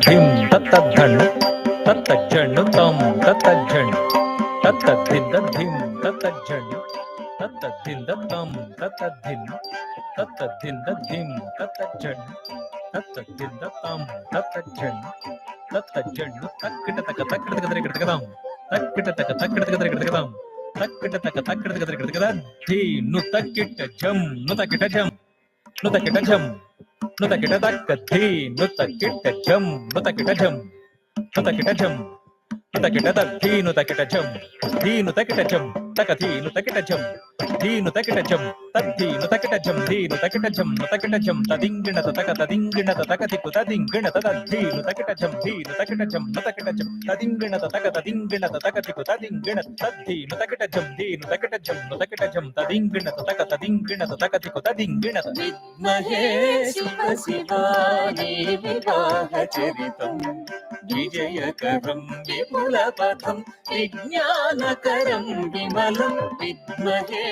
ಧಿಂ ತತ್ತಜ್ಜಣ್ಣು ತತ್ತಜ್ಜಣ್ಣು ತಂ ತತ್ತಜ್ಜಣ್ಣು ತತ್ತದ್ದಿಂದ ಧಿಂ ತತ್ತಜ್ಜಣ್ಣು ತತ್ತದ್ದಿಂದ ತಂ ತತ್ತದ್ದಿನ್ನು ತತ್ತದ್ದಿಂದ ಧಿಂ ತತ್ತಜ್ಜಣ್ಣು ತತ್ತದ್ದಿಂದ ತಂ ತತ್ತಜ್ಜಣ್ಣು ತತ್ತಜ್ಜಣ್ಣು ತಕ್ಕಿಟ ತಕ ತಕ್ಕಿಟ ತಗದರೆ ಗಿಡತಗದಾಂ ತಕ್ಕಿಟ ತಕ ತಕ್ಕಿಟ ತಗದರೆ ಗಿಡತಗದಾಂ ತಕ್ಕಿಟ ತಕ ತಕ್ಕಿಟ ತಗದರೆ ಗಿಡತಗದ ಧೀ ನು ತಕ್ಕಿಟ ಝಂ ನು ತಕ್ಕಿಟ ಝಂ ನು ತಕ್ಕಿಟ ಝಂ ನು ತಕ್ಕಿಟ ತಕ್ಕ ಧೀ ನು ತಕ್ಕಿಟ ಝಂ ನು ತಕ್ಕಿಟ ಝಂ ನು ತಕ್ಕಿಟ ಝಂ ನು ತಕ್ಕಿಟ ದ ಧೀ ನು ತಕ್ಕಿಟ ಝಂ ಧೀ ನು ತಕ್ಕಿಟ ಝಂ ತಕ ಧೀ ನು ತಕ್ಕಿಟ ಝಂ ಧೀ ನು ತಕ್ಕಿಟ ಝಂ ತದ್ಧೀ ನು ತಕ್ಕಿಟ ಝಂ ಧೀ ನು ತಕ್ಕಿಟ ಝಂ ನು ತಕ್ಕಿಟ ಝಂ ತದಿಂಗಿಣ ತಕ ತದಿಂಗಿಣ ತಕ ತಿಕ್ಕು ತದಿಂಗಿಣ ತದ್ಧೀ ನು ತಕ್ಕಿಟ ಝಂ ಧೀ ನು ತಕ್ಕಿಟ ಝಂ ನು ತಕ್ಕಿಟ ಝಂ ತದಿಂಗಿಣ ತಕ ತದಿಂಗಿಣ ತಕ ತಿಕ್ಕು ತದಿಂಗಿಣ ತದ್ಧೀ ನು ತಕ್ಕಿಟ ಝಂ ಧೀ ನು ತಕ್ಕಿಟ ಝಂ ನು ತಕ್ಕಿಟ ಝಂ ತದಿಂಗಿಣ ತಕ ತದಿಂಗಿಣ ತಕ ತಿಕ್ಕು ತದಿಂಗಿಣ ವಿದ್ಮಹೇ ಶಿವ ಶಿವಾನಿ ವಿವಾಹ ಚರಿತಂ ವಿಜಯಕರಂ ವಿಪುಲಪಥಂ ವಿಜ್ಞಾನಕರಂ ವಿಮಲಂ ವಿದ್ಮಹೇ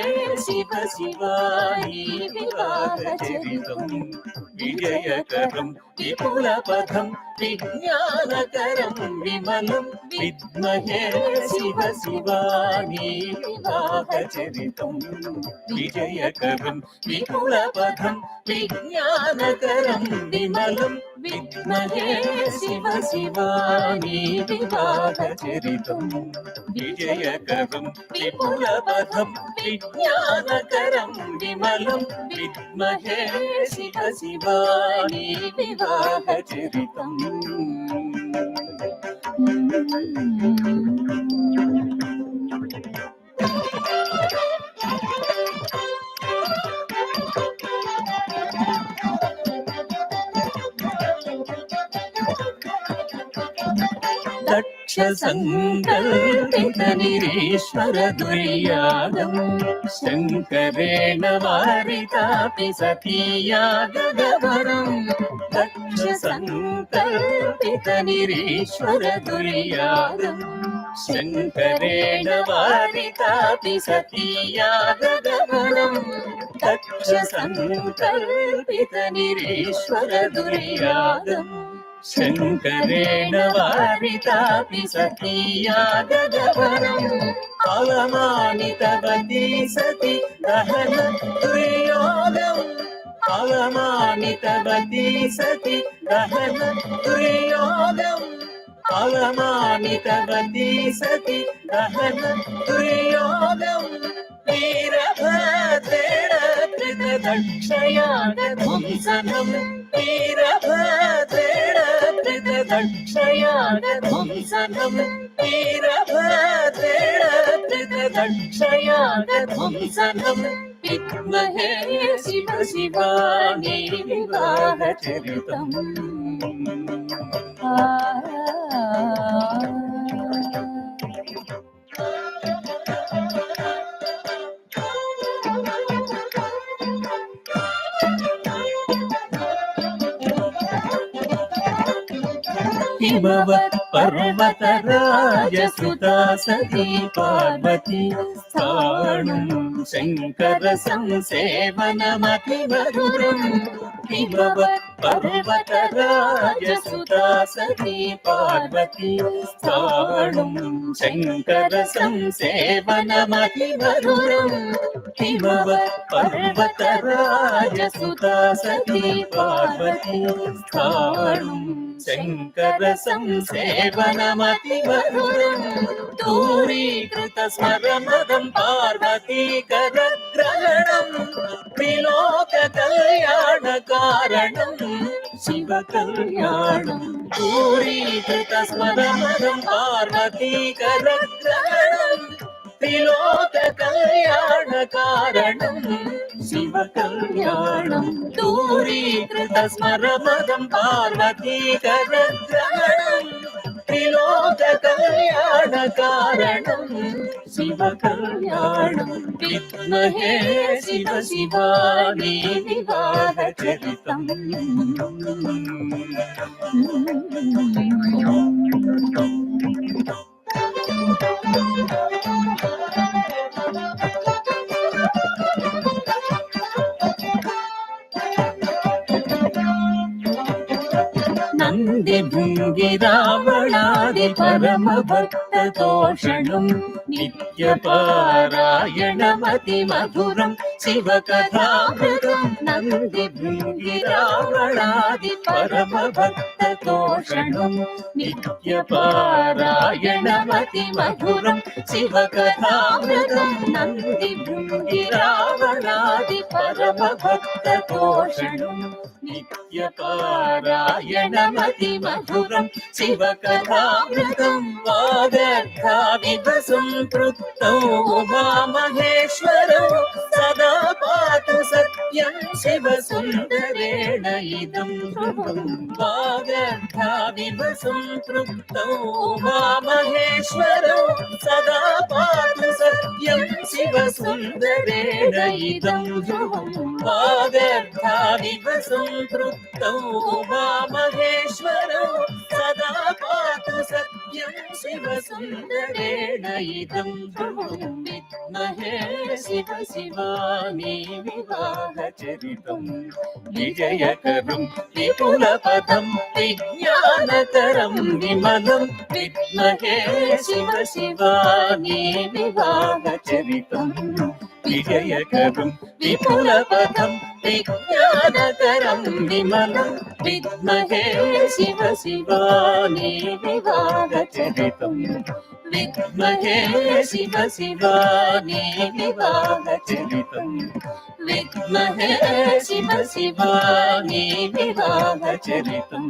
ಶಿವ ಶಿವಾನಿ ವಿವಾಹ చరితం విజయకరం విపులపథం విజ్ఞానకరం విమలం విద్మహే శివ శివాని వివాహ చరితం విజయకరం విపులపథం విజ్ఞానకరం విమలం విద్మహే శివ శివాని వివాహ చరితం విజయకరం విపులపథం విజ్ఞానకరం విమలం విద్మహే శివ శివాని వివాహ చరితం దక్ష సంకల్పిత నిరీశ్వర దుర్యాగం శంకరేణ వారితాపి సతీయాగవరం దక్ష సంకల్పిత నిరీశ్వర దుర్యాగం శంకరేణ వారితాపి సతీయాగవరం దక్ష సంకల్పిత నిరీశ్వర దుర్యాగం శంకరేణ వారితాపి సతీయాగవరం అవమానితవతి సతి దహన దుర్యోగం అవమానితవతి సతి దహన దుర్యోగం అవమానితవతి సతి దహన దుర్యోగం వీరభద్రేణ కృత దక్షయాగధ్వంసనం వీరభద్రేణ కృత దక్షయాగధ్వంసనం వీరభద్రేణ కృత దక్షయాగధ్వంసనం విద్మహే శివ శివాని వివాహ చరితం హిమవత్ పర్వతరాజసుతా సతీ పార్వతీ స్థాణుం శంకర సంసేవనమతి మధురం హిమవత్ పర్వతరాజసుతా సతీ పార్వతీ స్థాణుం శంకర సంసేవనమతి మధురం హిమవత్ పర్వతరాజసుతా సతీ పార్వతీ స్థాణుం శంకర సంసేవనమతి మధురం దూరీకృత స్మరమదం పార్వతీకర గ్రహణం త్రిలోక కళ్యాణ కారణం శివ కళ్యాణం దూరీకృత స్మరమదం పార్వతీకర గ్రహణం త్రిలోక కళ్యాణ కారణం శివ కళ్యాణం దూరీకృత స్మరమదం పార్వతీకర గ్రహణం త్రిలోక కళ్యాణ కారణం శివ కళ్యాణం విద్మహే శివ శివాని వివాహ చరితం भृङ्गिरावणादि परमभक्ततोषणं नित्यपारायणमतिमधुरं शिवकथामृतं नन्दी भृङ्गिरावणादि परमभक्ततोषणं नित्यपारायणमतिमधुरं शिवकथामृतं नन्दी भृङ्गिरावणादि परमभक्ततोषणं नित्यपारायणमतिमधुरं शिवकथामृतं वागर्थाविभसं तृप्तौ उमामहेश्वरौ सदा पातु सत्यं शिवसुन्दरेण इदं ध्रुवं वागर्थाविभसं तृप्तौ उमामहेश्वरौ सदा पातु सत्यं शिवसुन्दरेण इदं ध्रुवं वागर्थाविभसं तृप्तौ उमामहेश्वरौ सदा पातु सत्यं शिवसुन्दरेण इदं ध्रुवं विद्महे शिव शिवानी विवाहचरितं विजयकरं विपुलपदं विज्ञानकरं विमलं विद्महे शिव शिवानी विवाहचरितं विजयकरं विपुलपदं विज्ञानकरं विमलं विद्महे शिव शिवानी विवाहचरितं विद्महे शिव शिवानी विवाहचरितं विद्महे शिव शिवानी विवाहचरितम्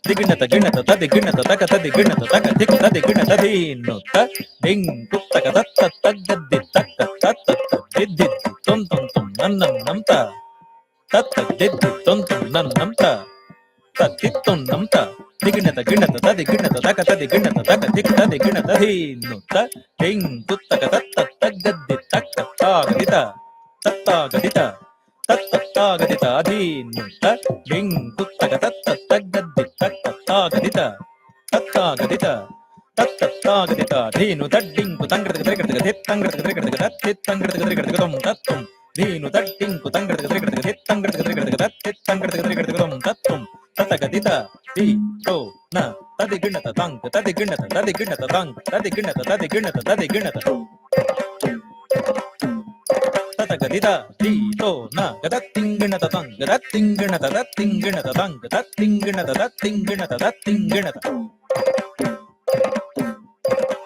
దిగిణత గిణత తది గిణత తక తది గిణత తక దిక్ తది గిణత దీను త డింగ్ కుత్తక తత్త తగ్గద్ది తక్క తత్త దిద్ది తొం తొం తొం నన్నం నంత తత్త దిద్ది తొం తొం నన్నంత తత్తిత్తం నంత దిగిణత గిణత తది గిణత తక తది గిణత తక దిక్ తది గిణత దీను త డింగ్ కుత్తక తత్త తగ్గద్ది తక్క తాగదిత తత్తాగదిత తత్తగదిత అధీను డింగ్ కుత్తక తత్త తగ్గద్ది తక్క తాగదిత తత్తాగదిత తత్తగదిత అధీను తడ్డింకు తంగడక తిరగడక దిత్తంగడక తిరగడక తత్తిత్తంగడక తిరగడక తం తత్వం దీను తడ్డింకు తంగడక తిరగడక దిత్తంగడక తిరగడక తత్తిత్తంగడక తిరగడక తం తత్వం తతగదిత ది తో న తది గిణత తంక్ తది గిణత తది గిణత తంక్ తది గిణత తది గిణత తది గిణత తతగదిత ది తో న గదత్తింగిణత తంక్ గదత్తింగిణత దత్తింగిణత తంక్ దత్తింగిణత దత్తింగిణత దత్తింగిణత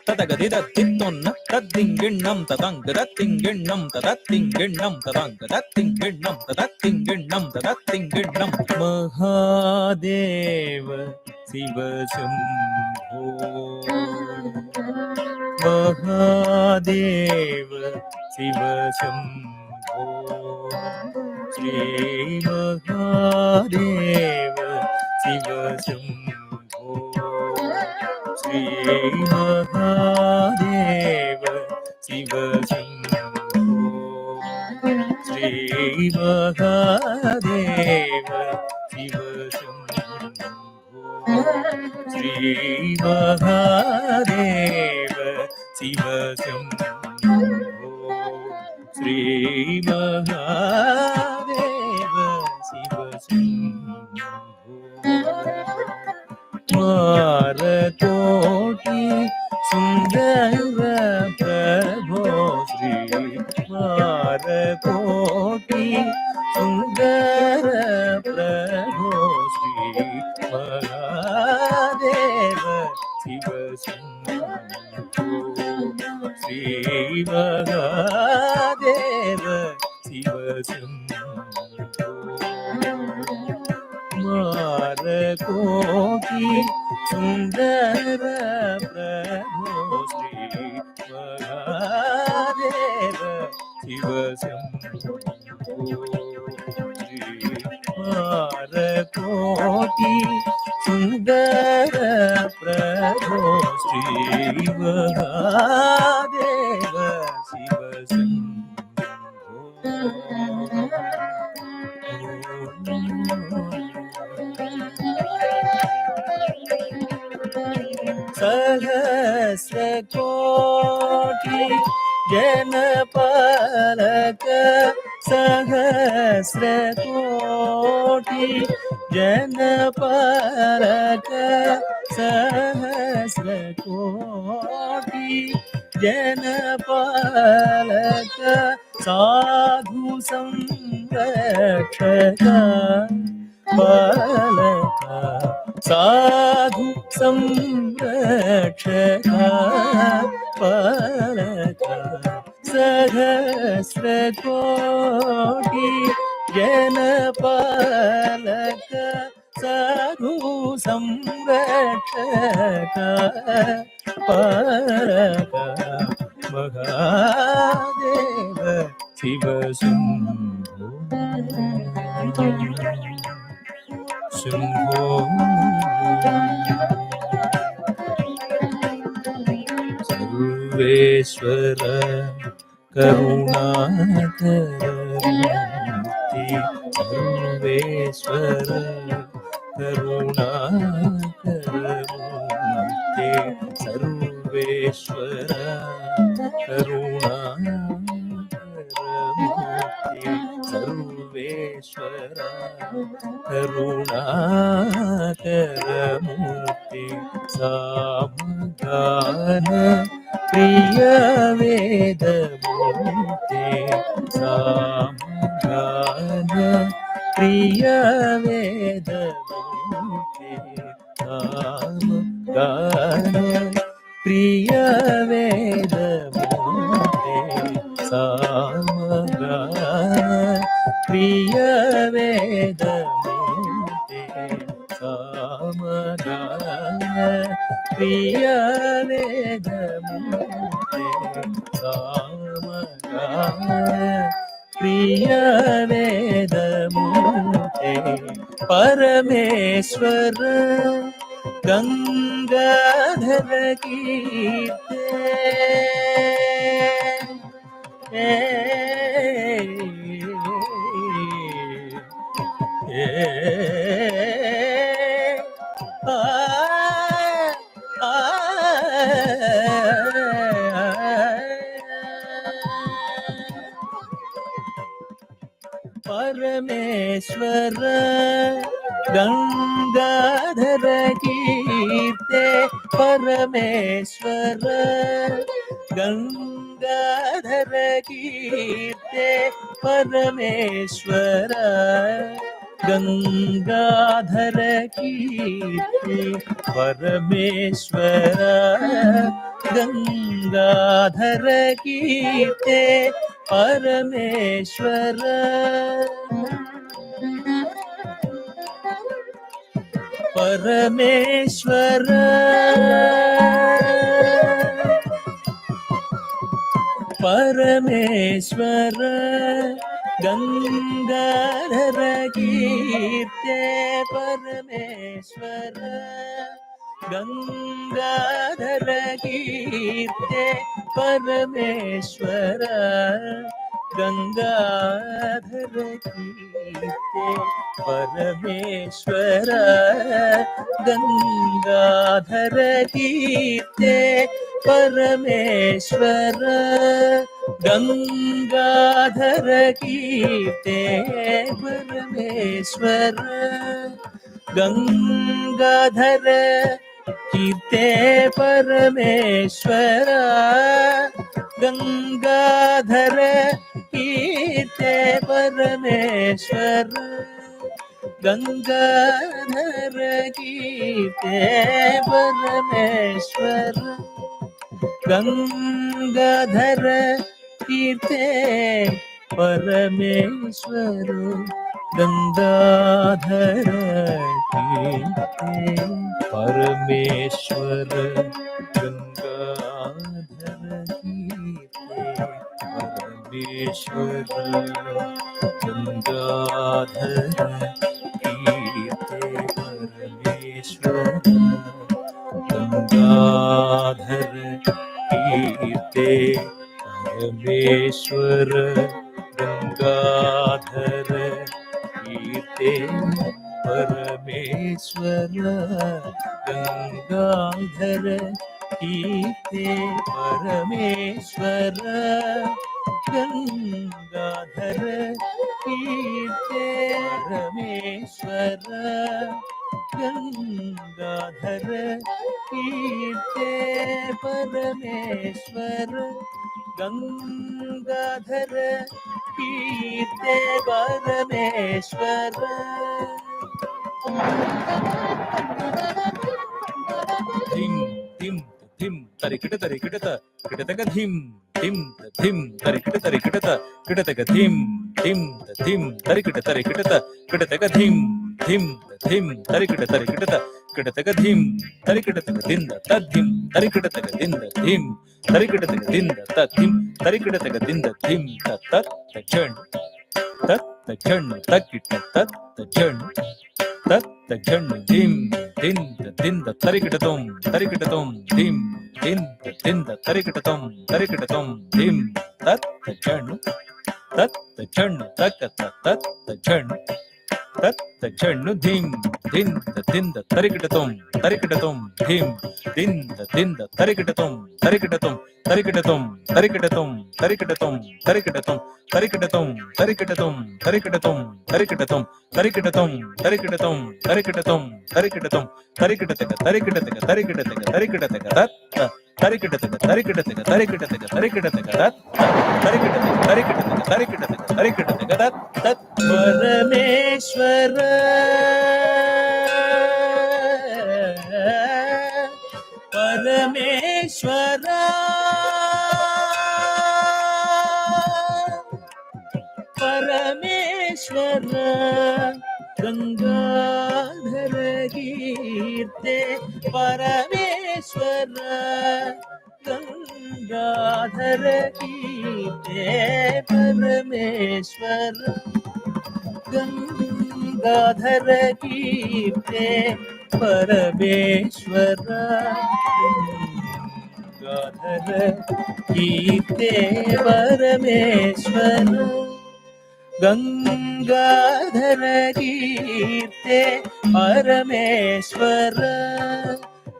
తతగదిత తిత్తొన్న తద్దింగిణం తతంక్ దత్తింగిణం తదత్తింగిణం తతంక్ దత్తింగిణం తదత్తింగిణం తదత్తింగిణం మహాదేవ శివ శంభో మహాదేవ శివ శంభో శ్రీ మహాదేవ శివ శంభో శ్రీ మహాదేవ శివ శంభో శ్రీ మహాదేవ శివ శంభో శ్రీ మహాదేవ శివ శంభో శ్రీ మహాదేవ శివ శంభో మారతోట ಕೋಟಿ ಸುಂದರ ಪ್ರಭೋ ಶ್ರೀ ಮಹಾದೇವ ಶಿವ ಶಂಭೋ ಶ್ರೀ ಮಹಾದೇವ ಶಿವ ಶಂಭೋ ಮಾರ ಕೋಟಿ ಸುಂದರ ಪ್ರಭೋ ಶ್ರೀ ಮಹಾದೇವ ಶಿವ ಶಂಭೋ ಶ್ರೀ ಮಾರ ಕೋಟಿ ಸುಂದರ ಪ್ರಭೋ ಶ್ರೀ ಮಹಾದೇವ ಶಿವ सहस्र कोटि जनपालक सहस्र कोटि जनपालक सहस्र कोटि जनपालक साधु संरक्षक पालक साधु संरक्षक पालक सहस्र कोटि जनपालक साधु संरक्षक पालक महादेव शिव शंभो शंभो सर्वेश्वर करुणाकरमूर्ति सर्वेश्वर करुणाकरमूर्ति सर्वेश्वर करुणाकरमूर्ति सर्वेश्वर करुणाकरमूर्ति सामगान प्रिय वेदमूर्ति सामगान प्रिय वेदमूर्ति सामगान प्रिय वेदमूर्ति सामगान प्रिय वेदमूर्ति सामगान प्रिय वेदमूर्ति सामगान प्रिय वेदमूर्ति परमेश्वर गंगाधर कीर्ते परमेश्वर गंगाधर कीर्ते परमेश्वर गंगाधर कीर्ते परमेश्वर गंगाधर कीर्ते परमेश्वर गंगाधर कीर्ते परमेश्वर परमेश्वर परमेश्वर गंगाधर कीर्ते परमेश्वर गंगाधर कीर्ते परमेश्वर गंगाधर कीर्ते परमेश्वर गंगाधर कीर्ते परमेश्वर गंगाधर कीर्ते परमेश्वर गंगाधर कीर्ते परमेश्वर ಗಂಗಾಧರ ಕೀರ್ತೆ ಪರಮೇಶ್ವರ ಗಂಗಾಧರ ಕೀರ್ತೆ ಪರಮೇಶ್ವರ ಗಂಗಾಧರ ಕೀರ್ತೆ ಪರಮೇಶ್ವರ ಗಂಗಾಧರ ಕೀರ್ತೆ ಪರಮೇಶ್ವರ ಗಂಗಾಧರ ಕೀರ್ತೆ ಪರಮೇಶ್ವರ ಗಂಗಾಧರ ಕೀರ್ತೆ ಪರಮೇಶ್ವರ ಗಂಗಾಧರ ಕೀರ್ತೆ ಪರಮೇಶ್ವರ ಗಂಗಾಧರ ಕೀರ್ತೆ ಪರಮೇಶ್ವರ ಗಂಗಾಧರ ಕೀರ್ತೆ ಪರಮೇಶ್ವರ ಗಂಗಾಧರ ಕೀರ್ತೆ ಪರಮೇಶ್ವರ ಗಂಗಾಧರ ಕೀರ್ತೆ ಪರಮೇಶ್ವರ ಗಂಗಾಧರ ಕೀರ್ತೆ ಪರಮೇಶ್ವರ ಧಿಂ ಧಿಂ ಧಿಂ ತರಿಕಿಟ ತರಿಕಿಟತ ಕಿಟತಕ ಧಿಂ ಧಿಂ ಧಿಂ ತರಿಕಿಟ ತರಿಕಿಟತ ಕಿಟತಕ ಧಿಂ ಧಿಂ ಧಿಂ ತರಿಕಿಟ ತರಿಕಿಟತ ಕಿಟತಕ ಧಿಂ ಧಿಂ ಧಿಂ ತರಿಕಿಟ ತರಿಕಿಟತ ಕಿಟತಕ ಧಿಂ ತರಿಕಿಟತಕ ದಿಂದ ತದ್ಧಿಂ ತರಿಕಿಟತಕ ದಿಂದ ಧಿಂ ತರಿಕಿಟತಕ ದಿಂದ ತದ್ಧಿಂ ತರಿಕಿಟತಕ ದಿಂದ ಧಿಂ ತತ್ ತಜ್ಜಣ್ ತತ್ ತಜ್ಜಣ್ ತಕ್ಕಿಟ ತತ್ ತಜ್ಜಣ್ ತತ್ ತಜ್ಜಣ್ ಧಿಂ ದಿಂದ ದಿಂದ ತರಿಕಿಟತಂ ತರಿಕಿಟತಂ ಧಿಂ ದಿಂದ ದಿಂದ ತರಿಕಿಟತಂ ತರಿಕಿಟತಂ ಧಿಂ ತತ್ ತಜ್ಜಣ್ ತಕ್ಕ ತತ್ ತಜ್ಜಣ್ ತತ್ ತಜ್ಜಣ್ಣು ಧಿಂ ದಿಂದ ದಿಂದ ತರಿಕಿಟತಂ ತರಿಕಿಟತಂ ಧಿಂ ದಿಂದ ದಿಂದ ತರಿಕಿಟತಂ ತರಿಕಿಟತಂ ತರಿಕಿಟತಂ ತರಿಕಿಟತಂ ತರಿಕಿಟತಂ ತರಿಕಿಟತಂ ತರಿಕಿಟತಂ ತರಿಕಿಟತಂ ತರಿಕಿಟತಂ ತರಿಕಿಟತಂ ತರಿಕಿಟತಂ ತರಿಕಿಟತಂ ತರಿಕಿಟತಂ ತರಿಕಿಟತಂ ತರಿಕಿಟತಕ ತರಿಕಿಟತಕ ತರಿಕಿಟತಕ ತರಿಕಿಟತಕ ತತ್ ತರಿಕಿಟತಕ ತರಿಕಿಟತಕ ತರಿಕಿಟತಕ ತರಿಕಿಟತಕ ತತ್ ತರಿಕಿಟತಕ ತರಿಕಿಟತಕ ತರಿಕಿಟತಕ ತರಿಕಿಟತಕ ತತ್ ತತ್ ಪರಮೇಶ್ವರ ಪರಮೇಶ್ವರ ಪರಮೇಶ್ವರ ಗಂಗಾಧರ ಕೀರ್ತೆ ಪರಮೇಶ್ವರ ಗಂಗಾಧರ ಕೀರ್ತೆ ಪರಮೇಶ್ವರ ಗಂಗಾಧರ ಕೀರ್ತೆ ಪರಮೇಶ್ವರ ಗಂಗಾಧರ ಕೀರ್ತೆ ಪರಮೇಶ್ವರ ಗಂಗಾಧರ ಕೀರ್ತೆ ಪರಮೇಶ್ವರ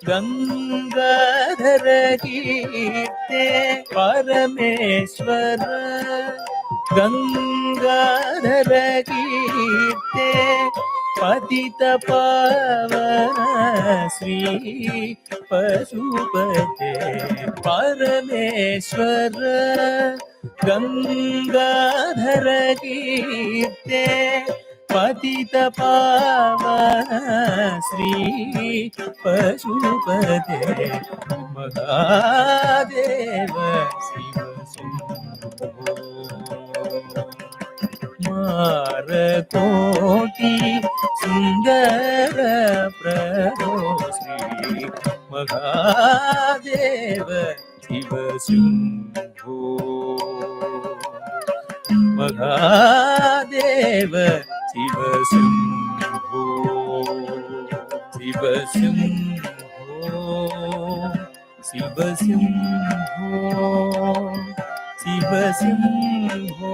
ಗಂಗಾಧರ ಕೀರ್ತೆ ಪರಮೇಶ್ವರ ಗಂಗಾಧರ ಕೀರ್ತೆ ಪತಿತ ಪಾವನ ಶ್ರೀ ಪಶುಪತೆ ಪರಮೇಶ್ವರ ಗಂಗಾಧರ ಕೀರ್ತೆ ಪತಿತ ಪಾವನ ಶ್ರೀ ಪಶುಪತೆ ಮಹಾದೇವ ಶಿವ ಮಾರಕೋಟಿ ಸುಂದರ ಪ್ರಭೋ ಶ್ರೀ ಮಹಾದೇವ ಶಿವ ಶಂಭೋ ಮಹಾದೇವ ಶಿವ ಶಂಭೋ ಶಿವ ಶಂಭೋ ಶಿವ ಶಂಭೋ ಶಿವ ಶಂಭೋ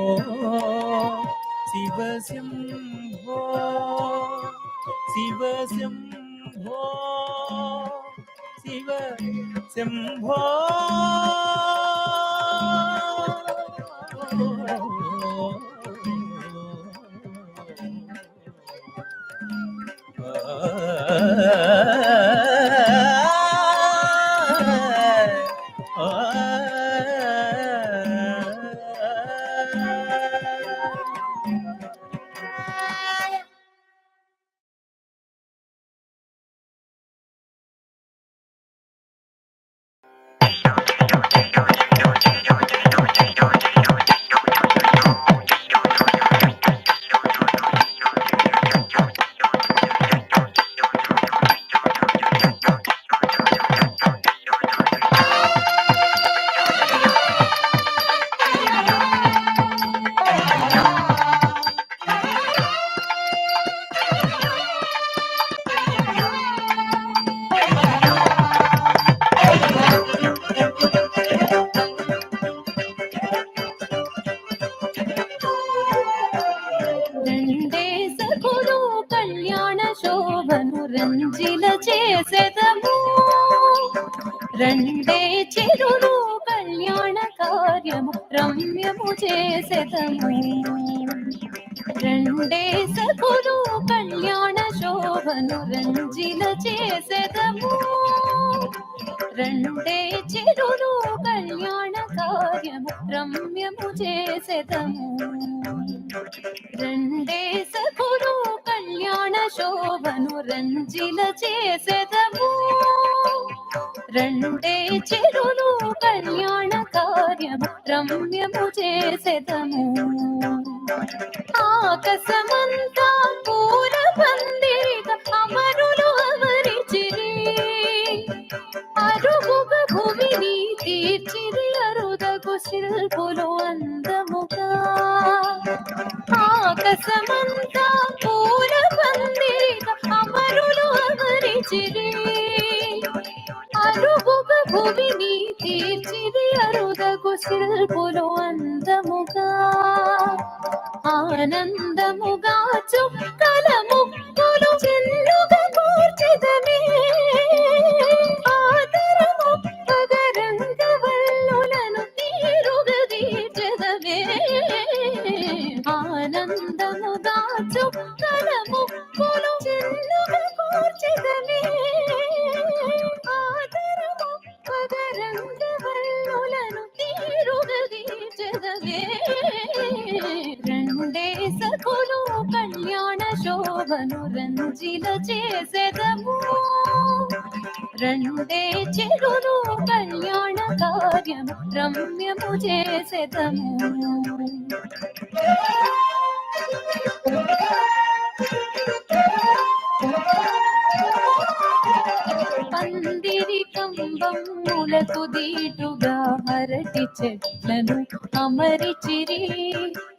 ಶಿವ ಶಂಭೋ ಶಿವ ಶಂಭೋ ಶಿವ ಶಂಭೋ రెండే సకులు కళ్యాణ శోభను రంజిల చేసెదము, రెండే చెరులు కళ్యాణ కార్యము రమ్యము చేసెదము. రెండే సకులు కళ్యాణ శోభను రంజిల చేసెదము, రెండే చెరులు కళ్యాణ కార్యము రమ్యము చేసెదము. రెండే సకులు కళ్యాణ శోభను రంజిల చేసెదము, రెండే చెరులు కళ్యాణ కార్యము రమ్యము చేసెదము. ఆకాశమంతా పూల పందిరిగా అమరులు అమరిచిరి, అరుగుగ భూమిని తీర్చిరి అరుదగు శిల్పులు అందముగా. ఆకాశమంతా పూల పందిరిగా అమరులు అమరిచిరి, అరుగుగ భూమిని తీర్చిరి అరుదగు శిల్పులు అందముగా. ఆనందముగా చుక్కల ముక్కులు చెల్లుగా కూర్చెదమే, ఆదరమొప్పగ రంగవల్లులను తీరుగా తీర్చెదమే. ఆనందముగా చుక్కల ముక్కులు చెల్లుగా కూర్చెదమే, ఆదరమొప్పగ రంగవల్లులను తీరుగా తీర్చెదమే. రెండే సకులు కళ్యాణ శోభను రంజిల చేసెదము, రెండే చెరులు కళ్యాణ కార్యము రమ్యము చేసెదము. పందిరి కంబములకు దీటుగా అరటి చెట్లను అమరిచిరి,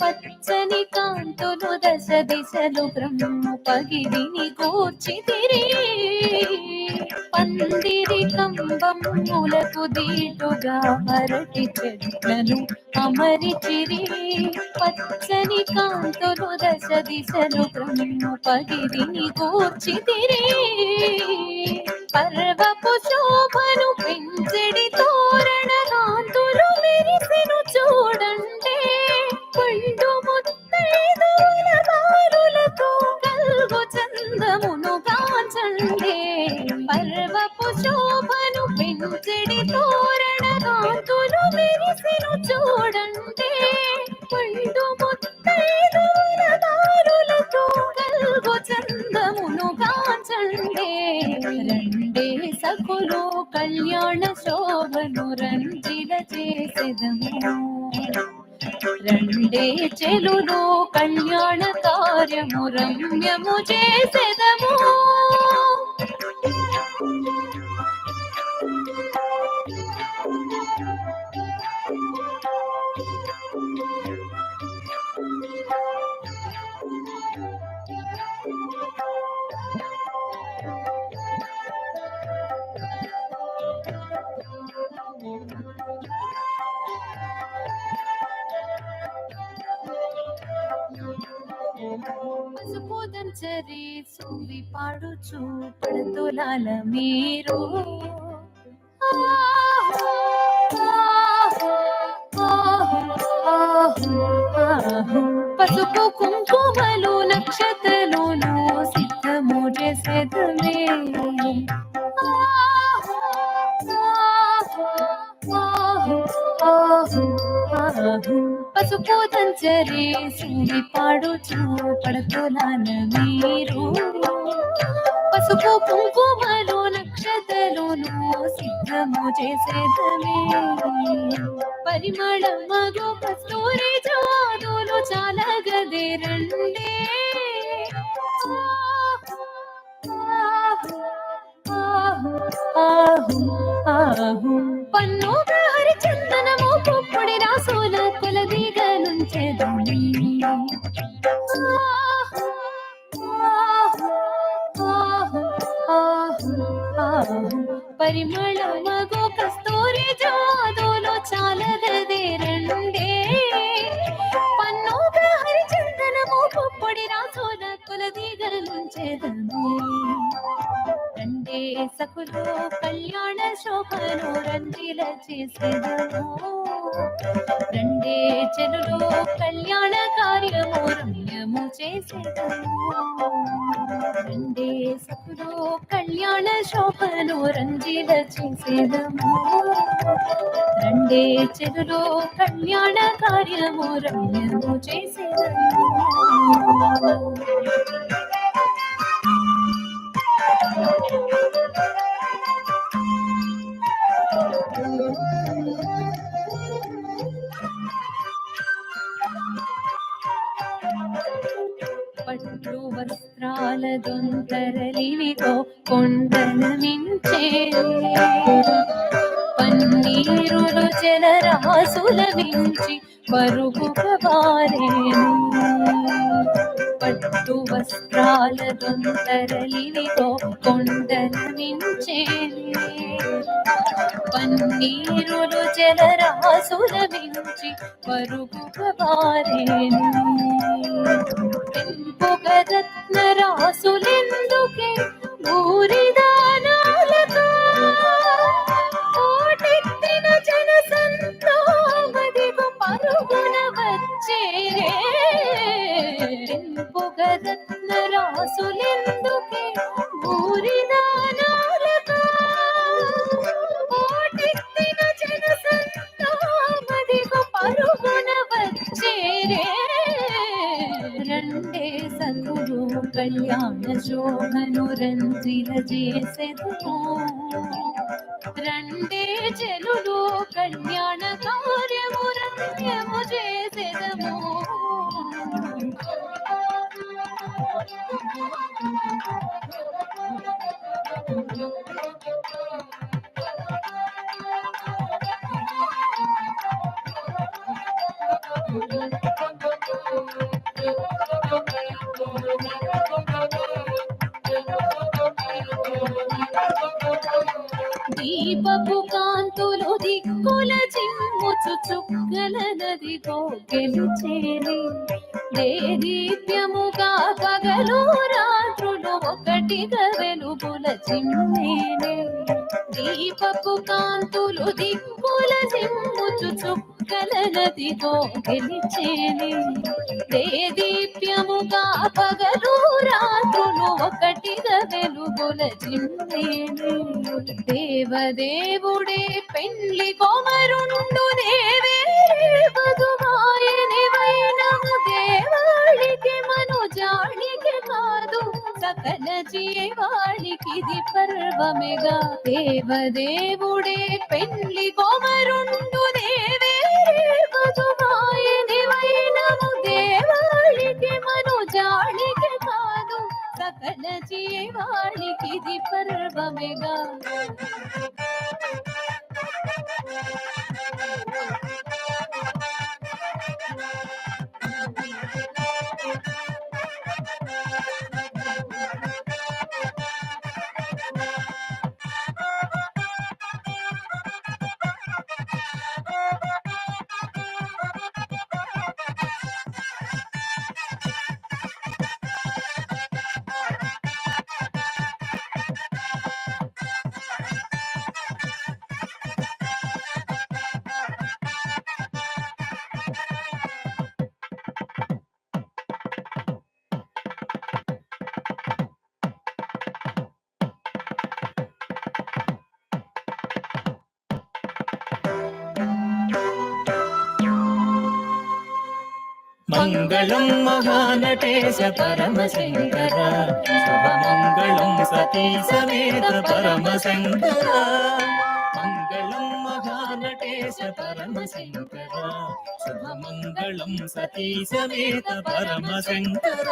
పచ్చని కాంతులు దశ దిశలు బ్రహ్మ పగిడిని కూర్చితిరి. పందిరి కంబములకు దీటుగా అరటి చెట్లను అమరిచిరి, పచ్చని కాంతులు దశ దిశలు బ్రహ్మ పగిడిని కూర్చితిరి. పర్వపు శోభను పెంచెడి తోరణ కాంతులు మెరిసెను చూడండి, పండు ముత్తైదువుల బారులతో కల్గు చందమును కాంచండి. పర్వపు శోభను పెంచెడి తోరణ కాంతులు మెరిసెను చూడండి, పండు ముత్తైదువుల బారులతో కల్గు చందమును కాంచండి. రెండే సకులు కళ్యాణ శోభను రంజిల చేసెదము, రెండే చెలులు కళ్యాణ కార్యము రమ్యము చేసెదము. పసుపు దంచరి సువి పాడుచు పడుతులాల మీరు, పసుపు కుంకుమలు నక్షత్రలోను సిద్ధము చేసేదమే. పసుపు దంచరి సువి పాడుచు పడుతులాల మీరు, పసుపు కుంకుమలు నక్షత్రలోను సిద్ధము చేసేదమే. పరిమళ మగు కస్తూరి జాదులు చాలా గదే రండే, పన్నుగా హరిచందనము పుప్పొడి రాసుల కొలదిగా నుంచెదమే. పరిమళ మగు కస్తూరి జాదులు చాలగదే రండే, పన్నుగా హరిచందనము పుప్పొడి సోన కొలదిగలుంచెదము రండే సకులు కళ్యాణ శోభను రంజిల చేసేదము రండే చెలులు కళ్యాణ కార్యము రమ్యము చేసేదము రండే సకులు కళ్యాణ శోభను రంజిల చేసేదము రండే చెలులు కళ్యాణ కార్యము రమ్యము చేసేదము పట్టు వస్త్రాల దొంతరలివితో కొండల మించే పన్నీరులు జలరాసుల మించి పరుగుగా బారేను పట్టు వస్త్రాల దొంతరలివితో కొండల మించే పన్నీరులు జలరాసుల మించి పరుగుగా బారేను పెంపుగరత్న రాసులెందుకే భూరిదానాలతో కోటెత్తిన జనసంద్రమదిగో పరుగున వచ్చేరే పెంపుగరత్న రాసులెందుకే భూరిదానాలతో కోటెత్తిన జనసంద్రమదిగో పరుగున వచ్చేరే రండే సకులు కళ్యాణ శోభను రంజిల చేసెదము రండే చెలులు కళ్యాణ కార్యము రమ్యము చేసెదము దీపపు కాంతులు దిక్కుల చిమ్ముచు చుక్కల నదిగో గెలిచేలి దేదీప్యముగా పగలు రాత్రులు ఒకటిగా వెలుగుల చిమ్మేనే దీపపు కాంతులు దిక్కుల చిమ్ముచు చుక్కల నదిగో గెలిచేలి దేదీప్యముగా పగలు రాత్రులు ఒకటిగా వెలుగుల చిమ్మేనే దేవదేవుడే పెండ్లి కొమరుండు దేవేరే వధువాయని వైనము దేవాళికి మనుజాళికి కాదు సకల జీవాళికిది పర్వమెగా దేవదేవుడే పెండ్లి కొమరుండు దేవేరే వధువాయని వైనము దేవాళికి మనుజాళికి కాదు సకల జీవాళికిది పర్వమెగా మంగళం మహానటేశ పరమశంకర శుభమంగళం సతీ సమేత పరమశంకర మంగళం మహానటేశ పరమశంకర శుభమంగళం సతీ సమేత పరమశంకర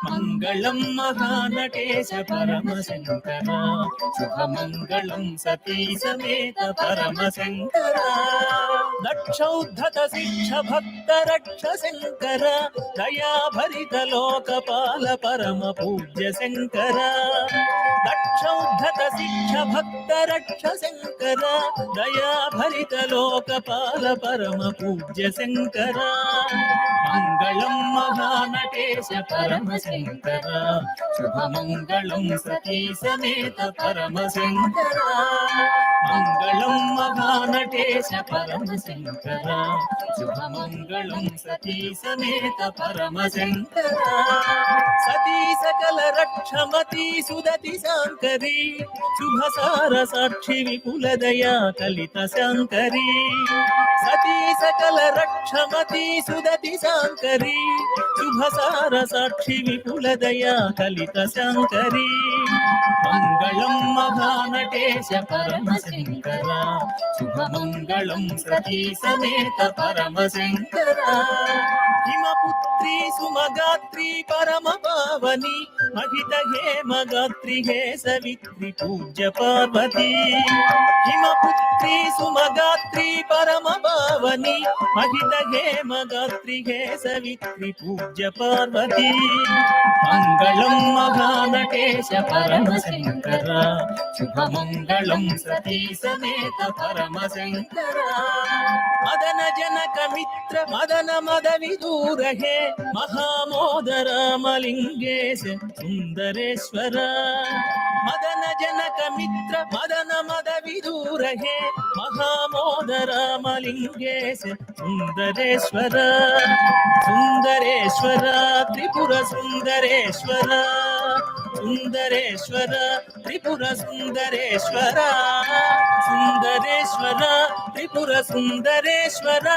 మంగళం మహానటేశ పరమశంకర శుభమంగళం సతీ సమేత పరమశంకర లక్షౌద్ధత శిక్ష భక్త రక్ష శంకర దయాభరిత లోకపాల పరమ పూజ్య శంకర లక్ష రక్ష ఉద్ధత శిక్ష భక్త రక్ష శంకర దయా భరిత లోకపాల పరమ పూజ్య శంకర మంగళం మహానటేశ పరమ శంకర శుభమంగళం సతీ సమేత పరమ శంకర మంగళం మహానటేశ పరమ శంకర శుభమంగళం సతీ సమేత పరమ శంకర సతీ సకల రక్షమతి సుదతి శాంకరి శుభసార సాక్షి విపుల దయా కలిత శాంకరి సతీ సకల రక్షమతి సుదతి శాంకరి శుభసార సాక్షి విపుల దయా కలిత శాంకరి మంగళం మహానటేశ పరమ శంకర శుభమంగళం సతీ సమేత పరమ శంకర హిమపుత్రి సుమగాత్రి పరమ పావని మహిత హేమగాత్రి హే సవిత్రి పూజ్య పార్వతి హిమపుత్రి సుమగాత్రి పరమ పావని మహిత హేమగాత్రి హే సవిత్రి పూజ్య పార్వతి మంగళం మహానటేశ పరమ శంకర శుభమంగళం సతీ సమేత పరమ శంకర మదన జనక మిత్ర మదన మద విదూర హే మహామోద రామలింగేశ సుందరేశ్వర మదన జనక మిత్ర మదన మద విదూర హే మహామోద రామలింగేశ సుందరేశ్వర సుందరేశ్వర త్రిపుర సుందరేశ్వర సుందరేశ్వర త్రిపుర సుందరేశ్వర సుందరేశ్వర త్రిపుర సుందరేశ్వర